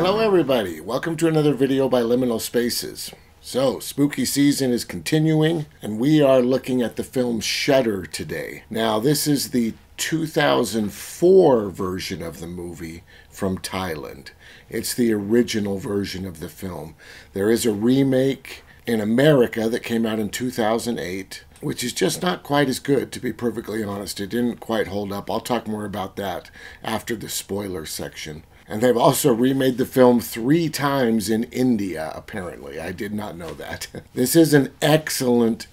Hello everybody, welcome to another video by Liminal Spaces. So, spooky season is continuing, and we are looking at the film Shudder today. Now, this is the 2004 version of the movie from Thailand. It's the original version of the film. There is a remake in America that came out in 2008, which is just not quite as good, to be perfectly honest. It didn't quite hold up. I'll talk more about that after the spoiler section. And they've also remade the film 3 times in India, apparently. I did not know that. This is an excellent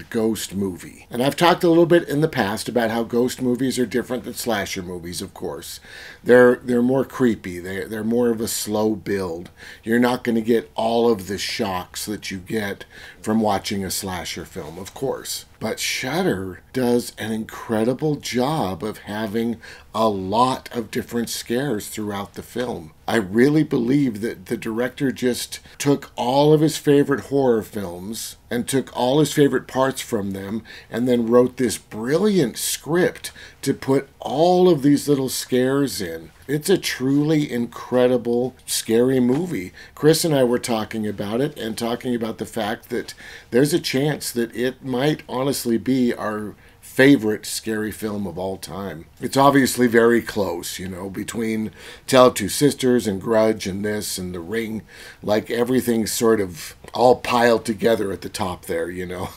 ghost movie. And I've talked a little bit in the past about how ghost movies are different than slasher movies, of course. They're more creepy. They're more of a slow build. You're not going to get all of the shocks that you get from watching a slasher film, of course. But Shudder does an incredible job of having a lot of different scares throughout the film. I really believe that the director just took all of his favorite horror films and took all his favorite parts from them and then wrote this brilliant script to put all of these little scares in. It's a truly incredible, scary movie. Chris and I were talking about it and talking about the fact that there's a chance that it might honestly be our favorite scary film of all time. It's obviously very close, you know, between Tell It Two Sisters and Grudge and this and The Ring. Like, everything's sort of all piled together at the top there, you know.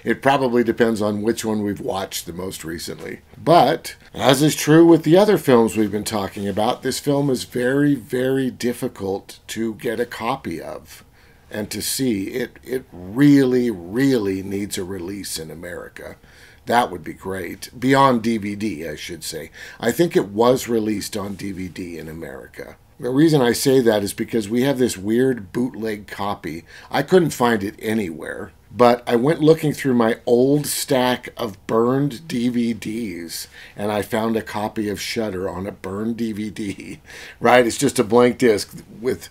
It probably depends on which one we've watched the most recently. But, as is true with the other films we've been talking about, this film is very, very difficult to get a copy of and to see. It really, really needs a release in America. That would be great. Beyond DVD, I should say. I think it was released on DVD in America. The reason I say that is because we have this weird bootleg copy. I couldn't find it anywhere, but I went looking through my old stack of burned DVDs, and I found a copy of Shudder on a burned DVD. Right? It's just a blank disc with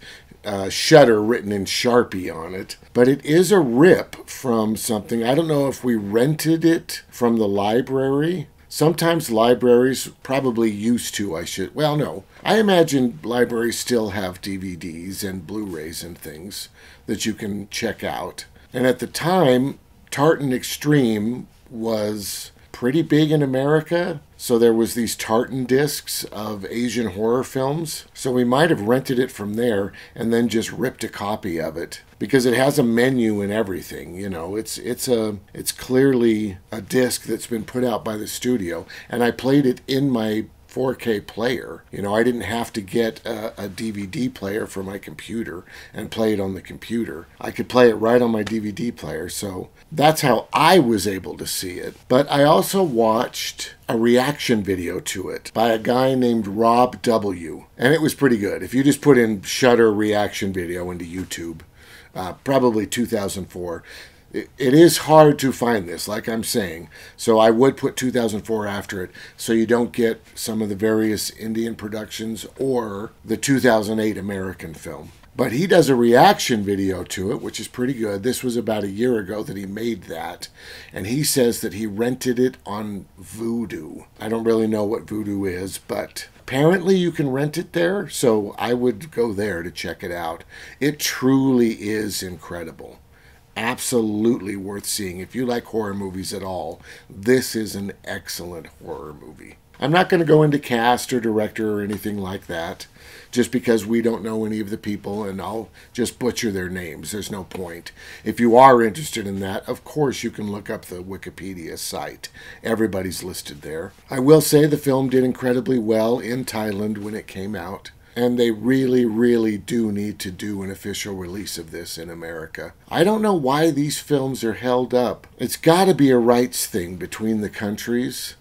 Shudder written in Sharpie on it. But it is a rip from something. I don't know if we rented it from the library. Sometimes libraries probably used to, well, no. I imagine libraries still have DVDs and Blu-rays and things that you can check out. And at the time, Tartan Extreme was pretty big in America. So there was these tartan discs of Asian horror films. So we might have rented it from there and then just ripped a copy of it, because it has a menu and everything. You know, it's clearly a disc that's been put out by the studio, and I played it in my 4K player. You know, I didn't have to get a DVD player for my computer and play it on the computer. I could play it right on my DVD player, so that's how I was able to see it. But I also watched a reaction video to it by a guy named Rob W. And it was pretty good. If you just put in Shudder reaction video into YouTube, probably 2004, it is hard to find this, like I'm saying. So I would put 2004 after it so you don't get some of the various Indian productions or the 2008 American film. But he does a reaction video to it, which is pretty good. This was about a year ago that he made that. And he says that he rented it on Vudu. I don't really know what Vudu is, but apparently you can rent it there. So I would go there to check it out. It truly is incredible. Absolutely worth seeing. If you like horror movies at all, this is an excellent horror movie. I'm not going to go into cast or director or anything like that, just because we don't know any of the people, and I'll just butcher their names. There's no point. If you are interested in that, of course you can look up the Wikipedia site. Everybody's listed there. I will say the film did incredibly well in Thailand when it came out. And they really, really do need to do an official release of this in America. I don't know why these films are held up. It's got to be a rights thing between the countries,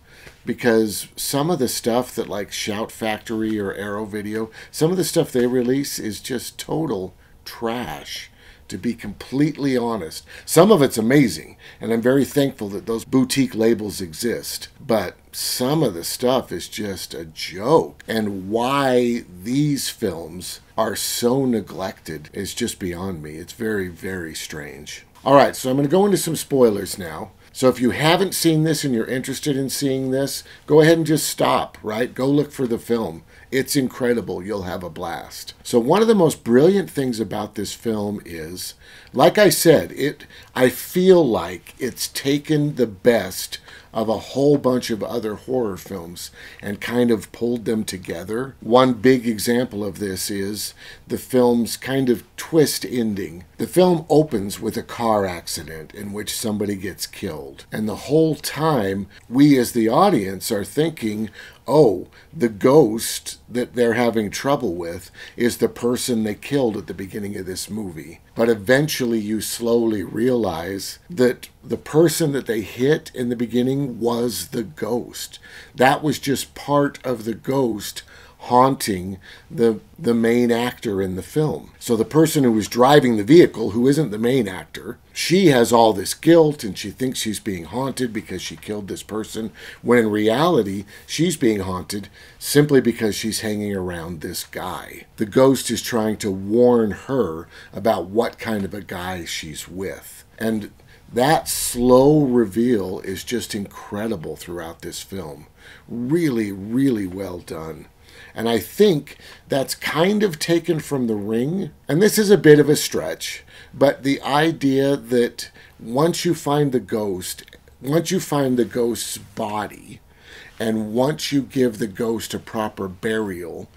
because some of the stuff that, like, Shout Factory or Arrow Video, some of the stuff they release is just total trash, to be completely honest. Some of it's amazing, and I'm very thankful that those boutique labels exist. But some of the stuff is just a joke. And why these films are so neglected is just beyond me. It's very, very strange. All right, so I'm going to go into some spoilers now. So if you haven't seen this and you're interested in seeing this, go ahead and just stop, right? Go look for the film. It's incredible. You'll have a blast. So one of the most brilliant things about this film is, like I said, I feel like it's taken the best of a whole bunch of other horror films and kind of pulled them together. One big example of this is the film's kind of twist ending. The film opens with a car accident in which somebody gets killed. And the whole time, we as the audience are thinking, oh, the ghost that they're having trouble with is the person they killed at the beginning of this movie. But eventually you slowly realize that the person that they hit in the beginning was the ghost. That was just part of the ghost haunting the main actor in the film. So the person who was driving the vehicle, who isn't the main actor, she has all this guilt and she thinks she's being haunted because she killed this person, when in reality she's being haunted simply because she's hanging around this guy. The ghost is trying to warn her about what kind of a guy she's with. And that slow reveal is just incredible throughout this film. Really, really well done. And I think that's kind of taken from The Ring. And this is a bit of a stretch, but the idea that once you find the ghost's body, and once you give the ghost a proper burial,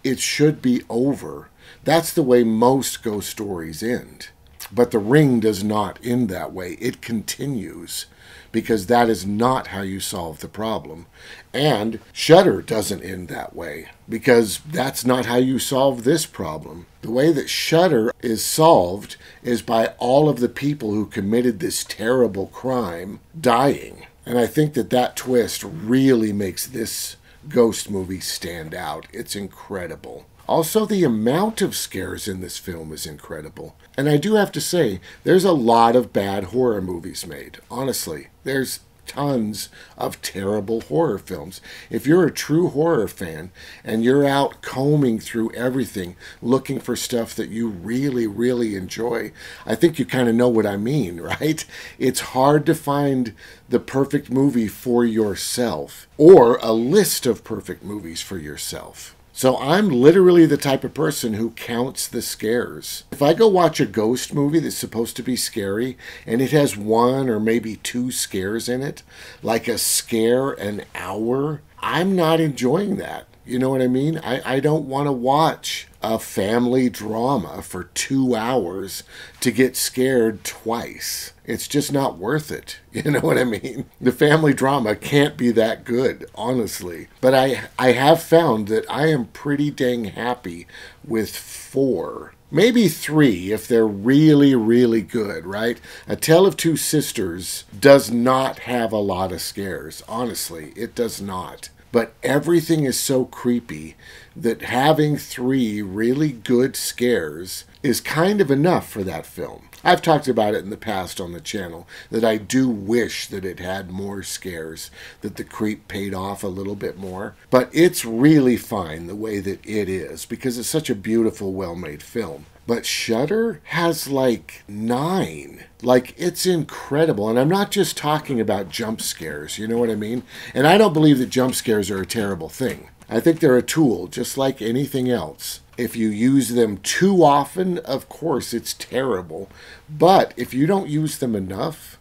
it should be over. That's the way most ghost stories end. But The Ring does not end that way. It continues, because that is not how you solve the problem. And Shudder doesn't end that way, because that's not how you solve this problem. The way that Shudder is solved is by all of the people who committed this terrible crime dying. And I think that twist really makes this ghost movie stand out. It's incredible. Also, the amount of scares in this film is incredible. And I do have to say, there's a lot of bad horror movies made. Honestly, there's tons of terrible horror films. If you're a true horror fan and you're out combing through everything looking for stuff that you really, really enjoy, I think you kind of know what I mean, right? It's hard to find the perfect movie for yourself, or a list of perfect movies for yourself. So I'm literally the type of person who counts the scares. If I go watch a ghost movie that's supposed to be scary and it has 1 or maybe 2 scares in it, like a scare an hour, I'm not enjoying that. You know what I mean? I don't want to watch a family drama for 2 hours to get scared twice. It's just not worth it. You know what I mean? The family drama can't be that good, honestly. But I have found that I am pretty dang happy with 4. Maybe 3 if they're really, really good, right? A Tale of Two Sisters does not have a lot of scares. Honestly, it does not. But everything is so creepy that having 3 really good scares is kind of enough for that film. I've talked about it in the past on the channel, that I do wish that it had more scares, that the creep paid off a little bit more. But it's really fine the way that it is, because it's such a beautiful, well-made film. But Shudder has like 9. Like, it's incredible. And I'm not just talking about jump scares, you know what I mean? And I don't believe that jump scares are a terrible thing. I think they're a tool, just like anything else. If you use them too often, of course, it's terrible. But if you don't use them enough,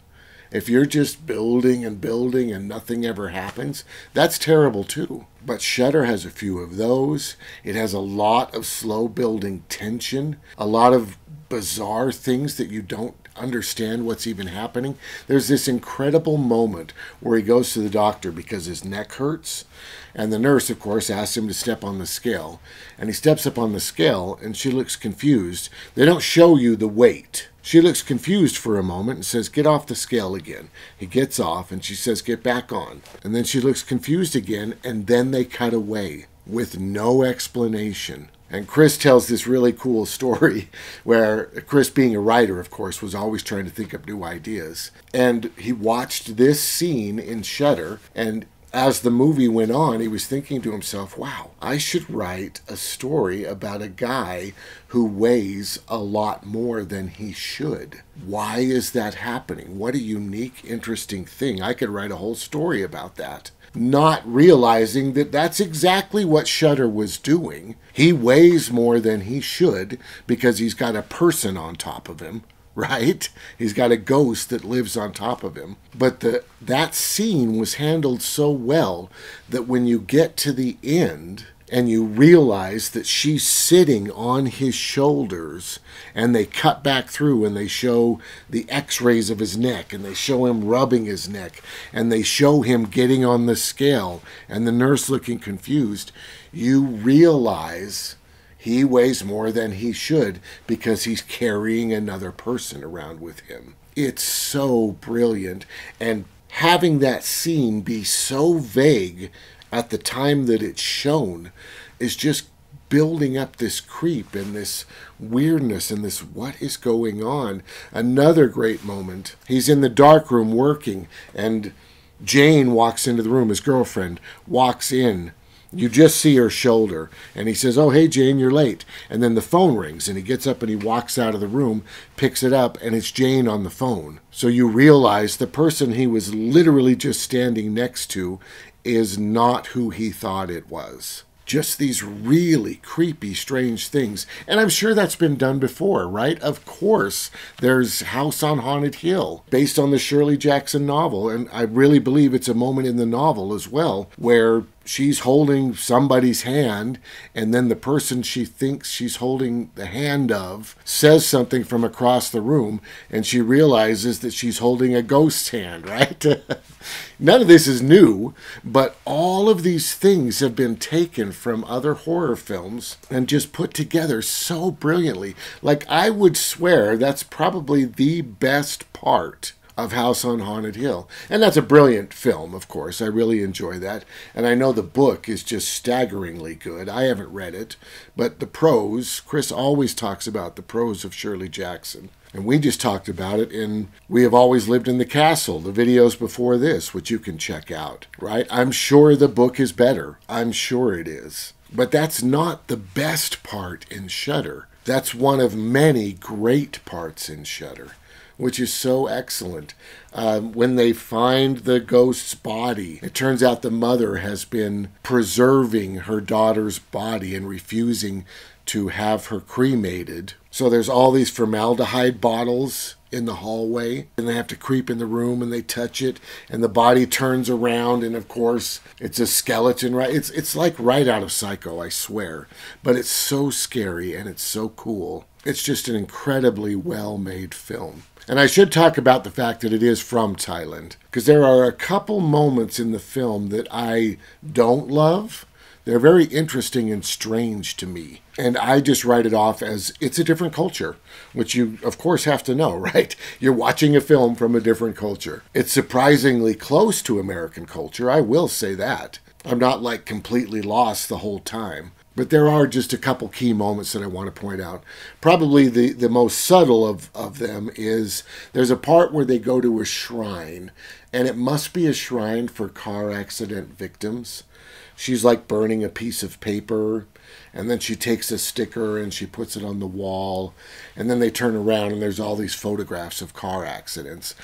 if you're just building and building and nothing ever happens, that's terrible too. But Shudder has a few of those. It has a lot of slow building tension, a lot of bizarre things that you don't understand what's even happening. There's this incredible moment where he goes to the doctor because his neck hurts, and the nurse, of course, asks him to step on the scale, and he steps up on the scale and she looks confused. They don't show you the weight. She looks confused for a moment and says, "Get off the scale again." He gets off and she says, "Get back on." And then she looks confused again, and then they cut away with no explanation. And Chris tells this really cool story where Chris, being a writer, of course, was always trying to think up new ideas. And he watched this scene in Shudder, and as the movie went on, he was thinking to himself, wow, I should write a story about a guy who weighs a lot more than he should. Why is that happening? What a unique, interesting thing. I could write a whole story about that. not realizing that that's exactly what Shudder was doing. He weighs more than he should because he's got a person on top of him, right? He's got a ghost that lives on top of him. But that scene was handled so well that when you get to the end and you realize that she's sitting on his shoulders, and they cut back through and they show the x-rays of his neck, and they show him rubbing his neck, and they show him getting on the scale, and the nurse looking confused, you realize he weighs more than he should because he's carrying another person around with him. It's so brilliant. And having that scene be so vague at the time that it's shown is just building up this creep and this weirdness and this what is going on. Another great moment. He's in the dark room working, and Jane walks into the room. His girlfriend walks in. You just see her shoulder, and he says, "Oh, hey, Jane, you're late." And then the phone rings, and he gets up and he walks out of the room, picks it up, and it's Jane on the phone. So you realize the person he was literally just standing next to is not who he thought it was. Just these really creepy, strange things. And I'm sure that's been done before, right? Of course, there's House on Haunted Hill, based on the Shirley Jackson novel. And I really believe it's a moment in the novel as well, where she's holding somebody's hand, and then the person she thinks she's holding the hand of says something from across the room, and she realizes that she's holding a ghost's hand, right? None of this is new, but all of these things have been taken from other horror films and just put together so brilliantly. Like, I would swear that's probably the best part of House on Haunted Hill. And that's a brilliant film, of course. I really enjoy that. And I know the book is just staggeringly good. I haven't read it, but the prose, Chris always talks about the prose of Shirley Jackson. And we just talked about it in We Have Always Lived in the Castle, the videos before this, which you can check out, right? I'm sure the book is better. I'm sure it is. But that's not the best part in Shudder. That's one of many great parts in Shudder, which is so excellent. When they find the ghost's body, it turns out the mother has been preserving her daughter's body and refusing to have her cremated. So there's all these formaldehyde bottles in the hallway, and they have to creep in the room, and they touch it, and the body turns around, and of course it's a skeleton, right? It's like right out of Psycho, I swear. But it's so scary, and it's so cool. It's just an incredibly well-made film. And I should talk about the fact that it is from Thailand, because there are a couple moments in the film that I don't love. They're very interesting and strange to me. And I just write it off as it's a different culture, which you, of course, have to know, right? You're watching a film from a different culture. It's surprisingly close to American culture, I will say that. I'm not like completely lost the whole time. But there are just a couple key moments that I want to point out. Probably the most subtle of them is there's a part where they go to a shrine, and it must be a shrine for car accident victims. She's like burning a piece of paper, and then she takes a sticker and she puts it on the wall, and then they turn around and there's all these photographs of car accidents.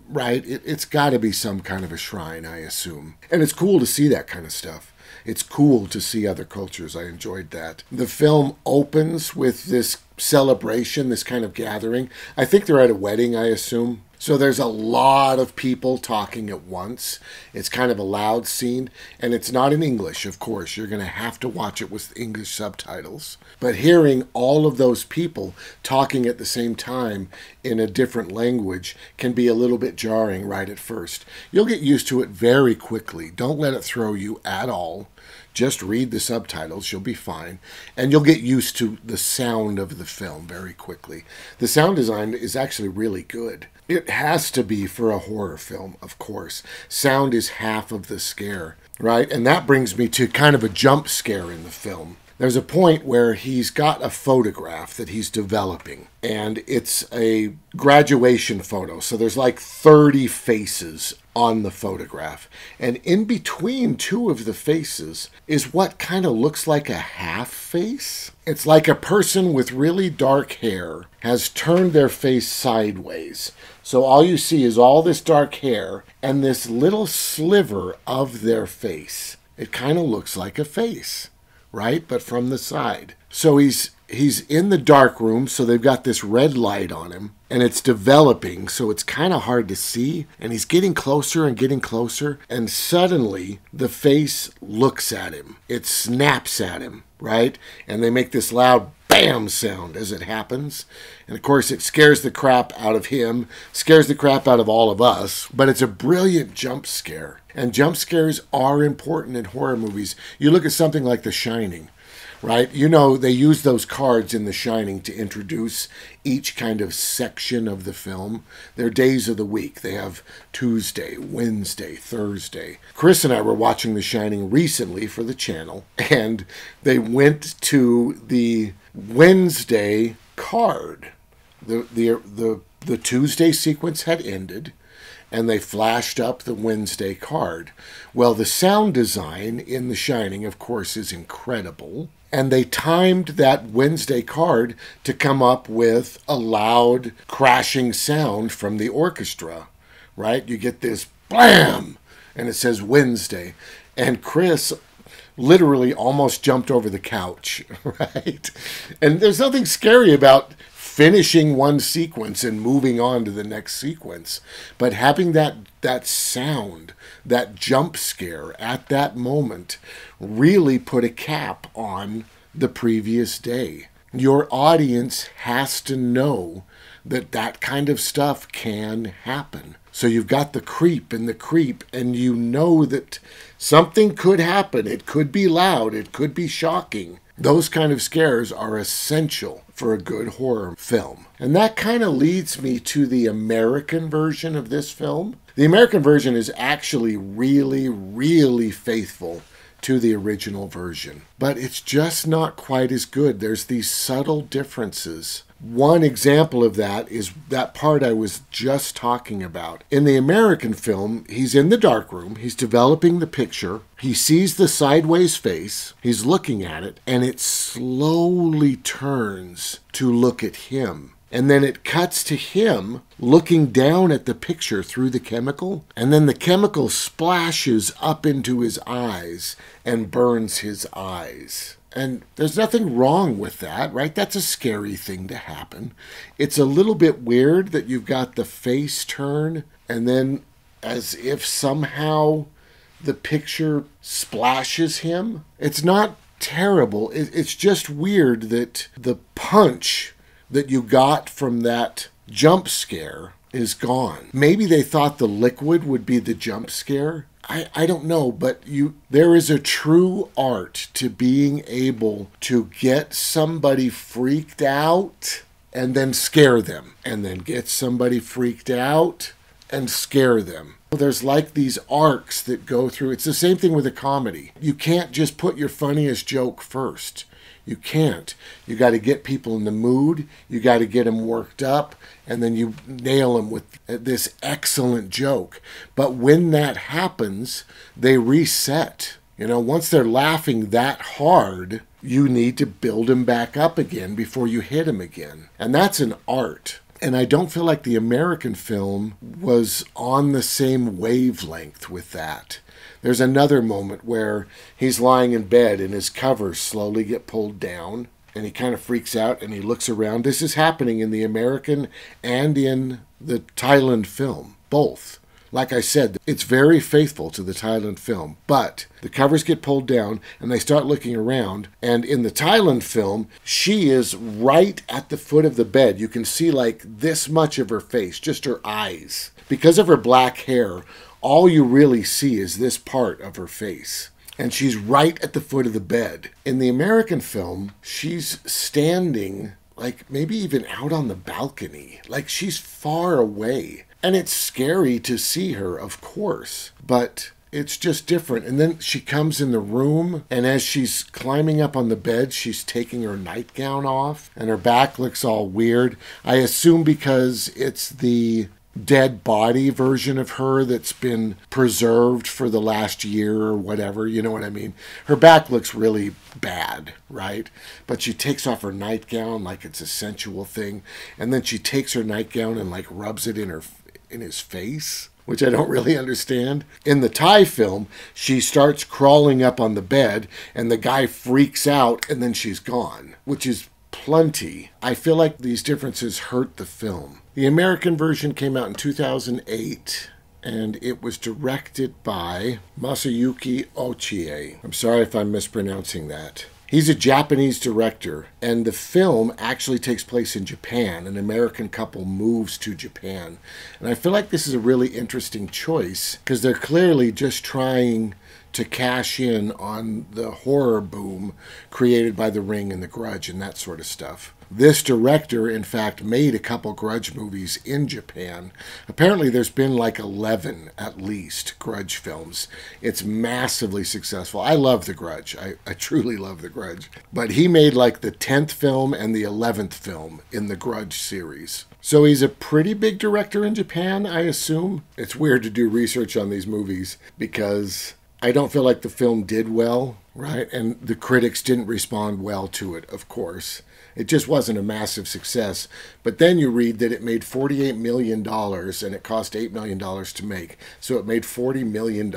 Right? It's got to be some kind of a shrine, I assume. And it's cool to see that kind of stuff. It's cool to see other cultures. I enjoyed that. The film opens with this celebration, this kind of gathering. I think they're at a wedding, I assume. So there's a lot of people talking at once. It's kind of a loud scene, and it's not in English, of course. You're going to have to watch it with English subtitles. But hearing all of those people talking at the same time in a different language can be a little bit jarring right at first. You'll get used to it very quickly. Don't let it throw you at all. Just read the subtitles, you'll be fine. And you'll get used to the sound of the film very quickly. The sound design is actually really good. It has to be for a horror film, of course. Sound is half of the scare, right? And that brings me to kind of a jump scare in the film. There's a point where he's got a photograph that he's developing, and it's a graduation photo. So there's like 30 faces on the photograph. And in between two of the faces is what kind of looks like a half face. It's like a person with really dark hair has turned their face sideways. So all you see is all this dark hair and this little sliver of their face. It kind of looks like a face, right? But from the side. So he's in the dark room, so they've got this red light on him, and it's developing, so it's kind of hard to see, and he's getting closer and getting closer, and suddenly the face looks at him. It snaps at him, right? And they make this loud BAM sound as it happens. And of course it scares the crap out of him, scares the crap out of all of us, but it's a brilliant jump scare. And jump scares are important in horror movies. You look at something like The Shining, right? You know, they use those cards in The Shining to introduce each kind of section of the film. They're days of the week. They have Tuesday, Wednesday, Thursday. Chris and I were watching The Shining recently for the channel, and they went to the Wednesday card. The Tuesday sequence had ended, and they flashed up the Wednesday card. Well, the sound design in The Shining, of course, is incredible. And they timed that Wednesday card to come up with a loud crashing sound from the orchestra, right? You get this blam, and it says Wednesday. And Chris literally almost jumped over the couch, right? And there's nothing scary about finishing one sequence and moving on to the next sequence. But having that sound, that jump scare at that moment really put a cap on the previous day. Your audience has to know that that kind of stuff can happen. So you've got the creep, and you know that something could happen. It could be loud. It could be shocking. Those kind of scares are essential for a good horror film. And that kind of leads me to the American version of this film. The American version is actually really, really faithful to the original version, but it's just not quite as good. There's these subtle differences. One example of that is that part I was just talking about. In the American film, he's in the dark room, he's developing the picture, he sees the sideways face, he's looking at it, and it slowly turns to look at him. And then it cuts to him looking down at the picture through the chemical, and then the chemical splashes up into his eyes and burns his eyes. And there's nothing wrong with that, right? That's a scary thing to happen. It's a little bit weird that you've got the face turn, and then as if somehow the picture splashes him. It's not terrible. It's just weird that the punch that you got from that jump scare is gone. Maybe they thought the liquid would be the jump scare. I don't know, but there is a true art to being able to get somebody freaked out and then scare them, and then get somebody freaked out and scare them. There's like these arcs that go through. It's the same thing with a comedy. You can't just put your funniest joke first. You can't. You got to get people in the mood. You got to get them worked up, and then you nail them with this excellent joke. But when that happens, they reset. You know, once they're laughing that hard, you need to build them back up again before you hit them again. And that's an art. And I don't feel like the American film was on the same wavelength with that. There's another moment where he's lying in bed and his covers slowly get pulled down, and he kind of freaks out and he looks around. This is happening in the American and in the Thailand film, both. Like I said, it's very faithful to the Thailand film, but the covers get pulled down and they start looking around. And in the Thailand film, she is right at the foot of the bed. You can see like this much of her face, just her eyes. Because of her black hair, all you really see is this part of her face. And she's right at the foot of the bed. In the American film, she's standing like maybe even out on the balcony. Like she's far away. And it's scary to see her, of course, but it's just different. And then she comes in the room, and as she's climbing up on the bed, she's taking her nightgown off, and her back looks all weird. I assume because it's the dead body version of her that's been preserved for the last year or whatever. You know what I mean? Her back looks really bad, right? But she takes off her nightgown like it's a sensual thing, and then she takes her nightgown and like rubs it in his face, which I don't really understand. In the Thai film, she starts crawling up on the bed and the guy freaks out and then she's gone, which is plenty. I feel like these differences hurt the film. The American version came out in 2008, and it was directed by Masayuki Ochie. I'm sorry if I'm mispronouncing that. He's a Japanese director, and the film actually takes place in Japan. An American couple moves to Japan. And I feel like this is a really interesting choice, because they're clearly just trying to cash in on the horror boom created by The Ring and The Grudge and that sort of stuff. This director, in fact, made a couple Grudge movies in Japan. Apparently there's been like 11, at least, Grudge films. It's massively successful. I love The Grudge. I truly love The Grudge. But he made like the 10th film and the 11th film in the Grudge series. So he's a pretty big director in Japan, I assume. It's weird to do research on these movies because I don't feel like the film did well, right? And the critics didn't respond well to it, of course. It just wasn't a massive success. But then you read that it made $48 million and it cost $8 million to make. So it made $40 million.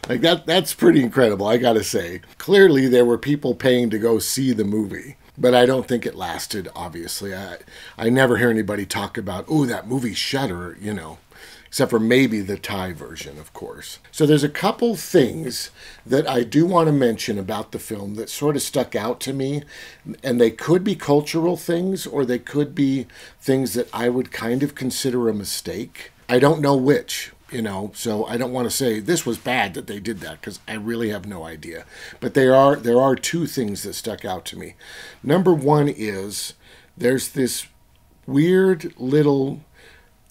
Like that's pretty incredible, I gotta say. Clearly there were people paying to go see the movie. But I don't think it lasted, obviously. I never hear anybody talk about, oh, that movie Shudder, you know. Except for maybe the Thai version, of course. So there's a couple things that I do want to mention about the film that sort of stuck out to me. And they could be cultural things, or they could be things that I would kind of consider a mistake. I don't know which, you know, so I don't want to say this was bad that they did that, because I really have no idea. But there are two things that stuck out to me. Number one is there's this weird little,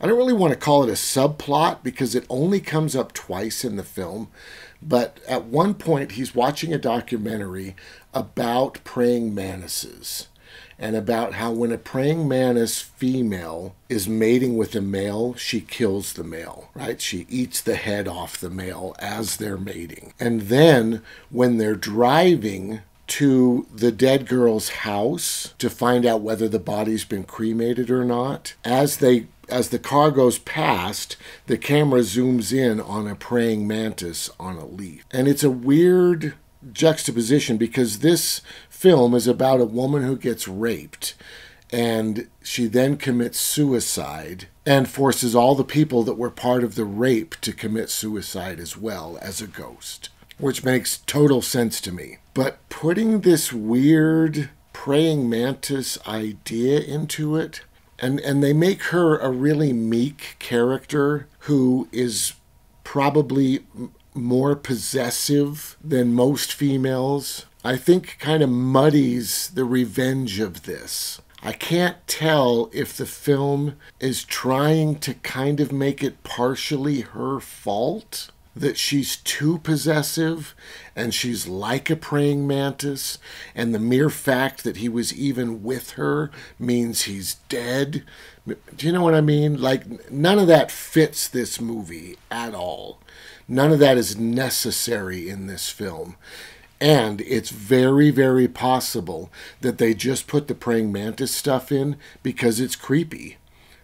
I don't really want to call it a subplot because it only comes up twice in the film, but at one point he's watching a documentary about praying mantises and about how when a praying mantis female is mating with a male, she kills the male, right? She eats the head off the male as they're mating. And then when they're driving to the dead girl's house to find out whether the body's been cremated or not, as the car goes past, the camera zooms in on a praying mantis on a leaf. And it's a weird juxtaposition because this film is about a woman who gets raped and she then commits suicide and forces all the people that were part of the rape to commit suicide as well as a ghost, which makes total sense to me. But putting this weird praying mantis idea into it, and they make her a really meek character who is probably more possessive than most females, I think kind of muddies the revenge of this. I can't tell if the film is trying to kind of make it partially her fault, that she's too possessive and she's like a praying mantis, and the mere fact that he was even with her means he's dead. Do you know what I mean? Like, none of that fits this movie at all. None of that is necessary in this film. And it's very, very possible that they just put the praying mantis stuff in because it's creepy,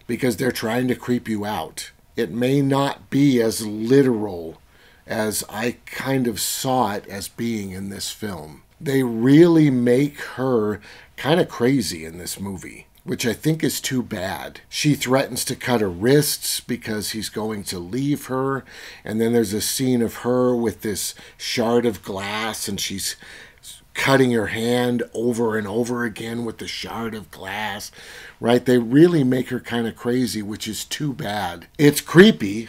because they're trying to creep you out. It may not be as literal as I kind of saw it as being in this film. They really make her kind of crazy in this movie, which I think is too bad. She threatens to cut her wrists because he's going to leave her, and then there's a scene of her with this shard of glass and she's cutting her hand over and over again with the shard of glass, right? They really make her kind of crazy, which is too bad. It's creepy.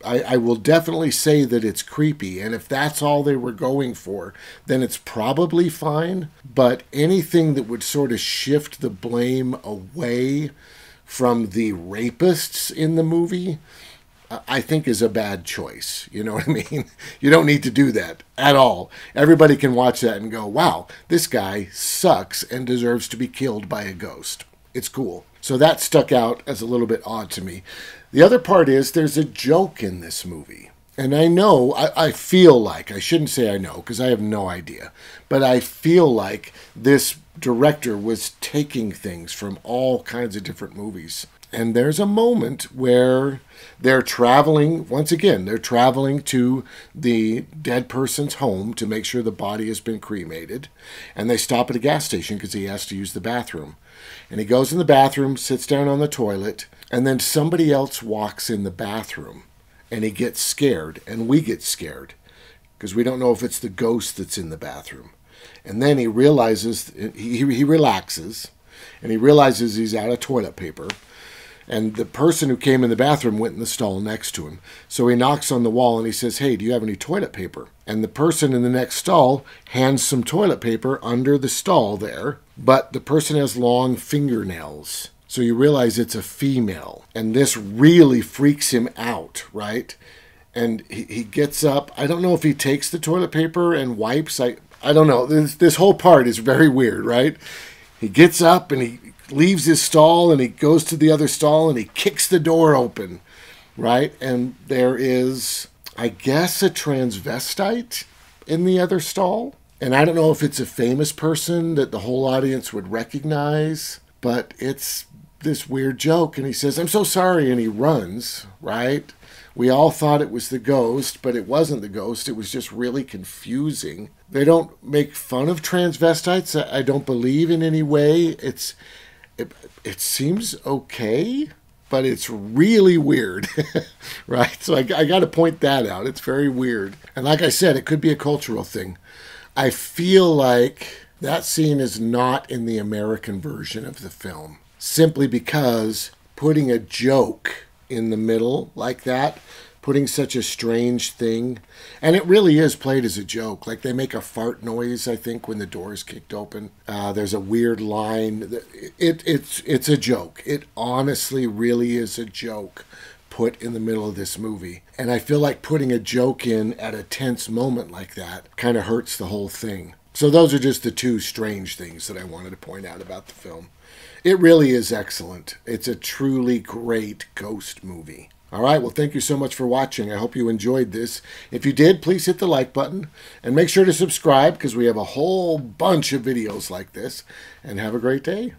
I will definitely say that it's creepy, and if that's all they were going for, then it's probably fine. But anything that would sort of shift the blame away from the rapists in the movie, I think is a bad choice. You know what I mean? You don't need to do that at all. Everybody can watch that and go, wow, this guy sucks and deserves to be killed by a ghost. It's cool. So that stuck out as a little bit odd to me. The other part is there's a joke in this movie. And I know, I feel like, I shouldn't say I know because I have no idea, but I feel like this director was taking things from all kinds of different movies. And there's a moment where they're traveling, once again, they're traveling to the dead person's home to make sure the body has been cremated. And they stop at a gas station because he has to use the bathroom. And he goes in the bathroom, sits down on the toilet, and then somebody else walks in the bathroom. And he gets scared, and we get scared because we don't know if it's the ghost that's in the bathroom. And then he realizes, he relaxes, and he realizes he's out of toilet paper. And the person who came in the bathroom went in the stall next to him. So he knocks on the wall and he says, "Hey, do you have any toilet paper?" And the person in the next stall hands some toilet paper under the stall there, but the person has long fingernails. So you realize it's a female. And this really freaks him out, right? And he gets up. I don't know if he takes the toilet paper and wipes. I don't know. This whole part is very weird, right? He gets up and he leaves his stall and he goes to the other stall and he kicks the door open, right? And there is, I guess, a transvestite in the other stall. And I don't know if it's a famous person that the whole audience would recognize, but it's this weird joke. And he says, "I'm so sorry," and he runs, right? We all thought it was the ghost, but it wasn't the ghost. It was just really confusing. They don't make fun of transvestites, I don't believe, in any way. It seems okay, but it's really weird, right? So I got to point that out. It's very weird. And like I said, it could be a cultural thing. I feel like that scene is not in the American version of the film, simply because putting a joke in the middle like that, putting such a strange thing, and it really is played as a joke. Like they make a fart noise, I think, when the door is kicked open. There's a weird line. It's a joke. It honestly really is a joke put in the middle of this movie. And I feel like putting a joke in at a tense moment like that kind of hurts the whole thing. So those are just the two strange things that I wanted to point out about the film. It really is excellent. It's a truly great ghost movie. All right, well, thank you so much for watching. I hope you enjoyed this. If you did, please hit the like button and make sure to subscribe because we have a whole bunch of videos like this. And have a great day.